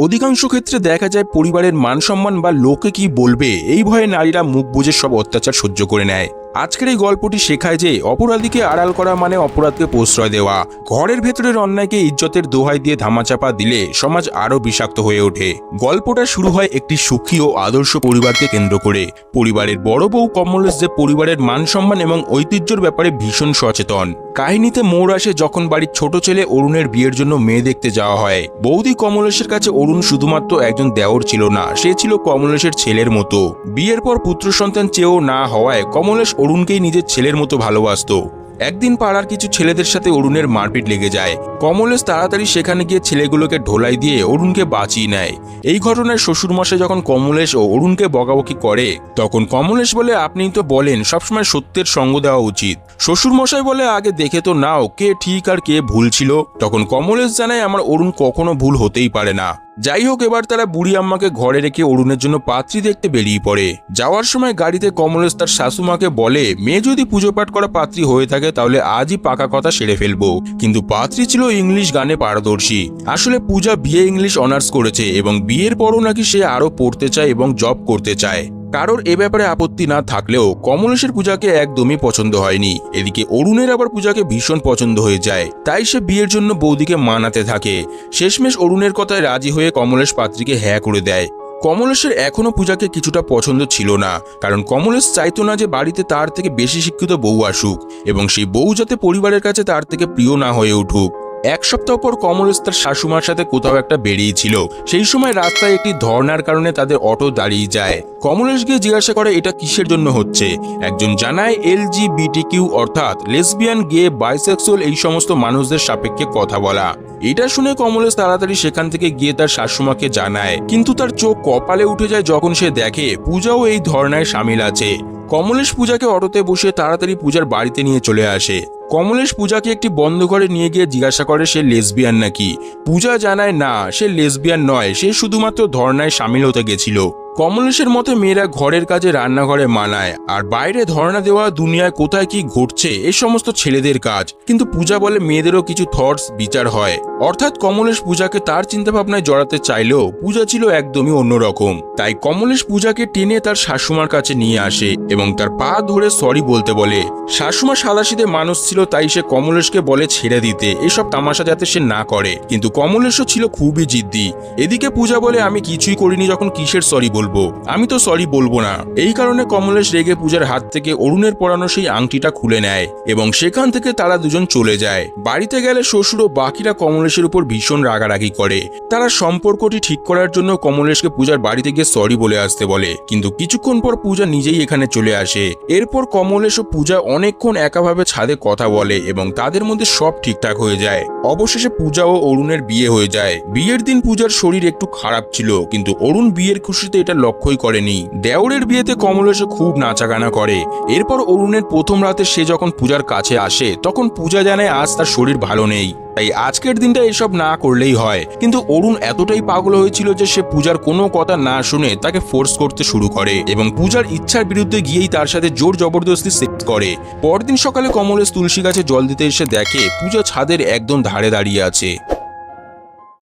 অধিকাংশ ক্ষেত্রে দেখা যায় পরিবারের মান সম্মান বা লোকে কি বলবে এই ভয়ে নারীরা মুখ বুজে সব অত্যাচার সহ্য করে নেয়। আজকের এই গল্পটি শেখায় যে অপরাধীকে আড়াল করা মানে অপরাধকে প্রশ্রয় দেওয়া। ঘরের ভেতরের অন্যায়কে ইজ্জতের দোহাই দিয়ে ধামাচাপা দিলে সমাজ আরও বিষাক্ত হয়ে ওঠে। গল্পটা শুরু হয় একটি সুখী ও আদর্শ পরিবারকে কেন্দ্র করে। পরিবারের বড় বউ কমলেশ যে পরিবারের মান সম্মান এবং ঐতিহ্যের ব্যাপারে ভীষণ সচেতন। কাহিনীতে মোড় আসে যখন বাড়ির ছোট ছেলে অরুণের বিয়ের জন্য মেয়ে দেখতে যাওয়া হয়। বৌদি কমলেশের কাছে অরুণ শুধুমাত্র একজন দেওর ছিল না, সে ছিল কমলেশের ছেলের মতো। বিয়ের পর পুত্র সন্তান চেয়েও না হওয়ায় কমলেশ অরুণকেই নিজের ছেলের মতো ভালোবাসত। একদিন পাড়ার কিছু ছেলেদের সাথে অরুণের মারপিট লেগে যায়। কমলেশ তাড়াতাড়ি সেখানে গিয়ে ছেলেগুলোকে ঢোলাই দিয়ে অরুণকে বাঁচিয়ে নেয়। এই ঘটনায় শ্বশুরমশাই যখন কমলেশ ও অরুণকে বকাবকি করে তখন কমলেশ বলে, আপনিই তো বলেন সবসময় সত্যের সঙ্গ দেওয়া উচিত। শ্বশুরমশাই বলে, আগে দেখে তো নাও কে ঠিক আর কে ভুল ছিল। তখন কমলেশ জানায়, আমার অরুণ কখনো ভুল হতেই পারে না। যাই হোক, এবার তারা বুড়ি আম্মাকে ঘরে রেখে অরুণের জন্য পাত্রী দেখতে বেরিয়ে পড়ে। যাওয়ার সময় গাড়িতে কমলেশ তার শাশুমাকে বলে, মেয়ে যদি পুজো পাঠ করা পাত্রী হয়ে থাকে তাহলে আজই পাকা কথা সেরে ফেলবো। কিন্তু পাত্রী ছিল ইংলিশ গানে পারদর্শী। আসলে পূজা বিএ ইংলিশ অনার্স করেছে এবং বিয়ের পরও নাকি সে আরো পড়তে চায় এবং জব করতে চায়। কারোর এ ব্যাপারে আপত্তি না থাকলেও কমলেশের পূজাকে একদমই পছন্দ হয়নি। এদিকে অরুণের আবার পূজাকে ভীষণ পছন্দ হয়ে যায়, তাই সে বিয়ের জন্য বৌদিকে মানাতে থাকে। শেষমেশ অরুণের কথায় রাজি হয়ে কমলেশ পাত্রীকে হ্যাঁ করে দেয়। কমলেশের এখনো পূজাকে কিছুটা পছন্দ ছিল না, কারণ কমলেশ চাইতো না যে বাড়িতে তার থেকে বেশি শিক্ষিত বউ আসুক এবং সেই বউ যাতে পরিবারের কাছে তার থেকে প্রিয় না হয়ে উঠুক। এক সপ্তাহ পর কমলেশ তার শাশুমার সাথে কোথাও একটা বেরিয়েছিল। সেই সময় রাস্তায় একটি ধর্নার কারণে তাদের অটো দাঁড়িয়ে যায়। কমলেশ গিয়ে জিজ্ঞাসা করে এটা কিসের জন্য হচ্ছে। একজন জানায় LGBTQ অর্থাৎ লেসবিয়ান, গে, বাইসেক্সুয়াল এই সমস্ত মানুষদের সাপেক্ষে কথা বলা। এটা শুনে কমলেশ তাড়াতাড়ি সেখান থেকে গিয়ে তার শাশুমাকে জানায়, কিন্তু তার চোখ কপালে উঠে যায় যখন সে দেখে পূজাও এই ধর্নায় সামিল আছে। কমলেশ পূজাকে অটোতে বসে তাড়াতাড়ি পূজার বাড়িতে নিয়ে চলে আসে। কমলেশ পূজাকে একটি বন্ধ ঘরে নিয়ে গিয়ে জিজ্ঞাসা করে সে লেসবিয়ান নাকি। পূজা জানায় না, সে লেসবিয়ান নয়, সে শুধুমাত্র ধর্নায় সামিল হতে গেছিল। কমলেশের মতে মেয়েরা ঘরের কাজে রান্নাঘরে মানায়, আর বাইরে ধর্ণা দেওয়া দুনিয়ায় কোথায় কি ঘটছে এ সমস্ত ছেলেদের কাজ। কিন্তু পূজা বলে মেয়েদেরও কিছু থটস বিচার হয়। অর্থাৎ কমলেশ পূজাকে তার চিন্তাভাবনায় জড়াতে চাইলেও পূজা ছিল একদমই অন্যরকম। তাই কমলেশ পূজাকে টেনে তার শাশুমার কাছে নিয়ে আসে এবং তার পা ধরে সরি বলতে বলে। শাশুমা সাদাসিধে মানুষ ছিল, তাই সে কমলেশকে বলে ছেড়ে দিতে, এসব তামাশা যাতে সে না করে। কিন্তু কমলেশও ছিল খুবই জিদ্দি। এদিকে পূজা বলে, আমি কিছুই করিনি যখন কিসের সরি বলবো, আমি তো সরি বলবো না। এই কারণে কমলেশ রেগে পূজার হাত থেকে অরুণের পরানো সেই আংটিটা খুলে নেয় এবং সেখান থেকে তারা দুজন চলে যায়। বাড়িতে গেলে শ্বশুর ও বাকিরা কমলেশের উপর ভীষণ রাগারাগি করে। তারা সম্পর্কটি ঠিক করার জন্য কমলেশকে পূজার বাড়িতে গিয়ে সরি বলে আসতে বলে, কিন্তু কিছুক্ষণ পর পূজা নিজেই এখানে চলে আসে। এরপর কমলেশ ও পূজা অনেকক্ষণ একাভাবে ছাদে কথা বলে এবং তাদের মধ্যে সব ঠিকঠাক হয়ে যায়। অবশেষে পূজা ও অরুণের বিয়ে হয়ে যায়। বিয়ের দিন পূজার শরীর একটু খারাপ ছিল, কিন্তু অরুণ বিয়ের খুশিতে এটা লক্ষ্যই করেনি। দেওরের বিয়েতে কমলেশ খুব নাচাগানা করে। এরপর অরুণের প্রথম রাতে সে যখন পূজার কাছে আসে তখন পূজা জানায় আজ তার শরীর ভালো নেই, তাই আজকের দিনটা এসব না করলেই হয়। কিন্তু অরুণ এতটাই পাগল হয়েছিল যে সে পূজার কোনো কথা না শুনে তাকে ফোর্স করতে শুরু করে এবং পূজার ইচ্ছার বিরুদ্ধে গিয়েই তার সাথে জোর জবরদস্তি সেক্স করে। পরদিন সকালে কমলেশ তুলসী গাছে জল দিতে এসে দেখে পূজা ছাদের একদম ধারে দাঁড়িয়ে আছে।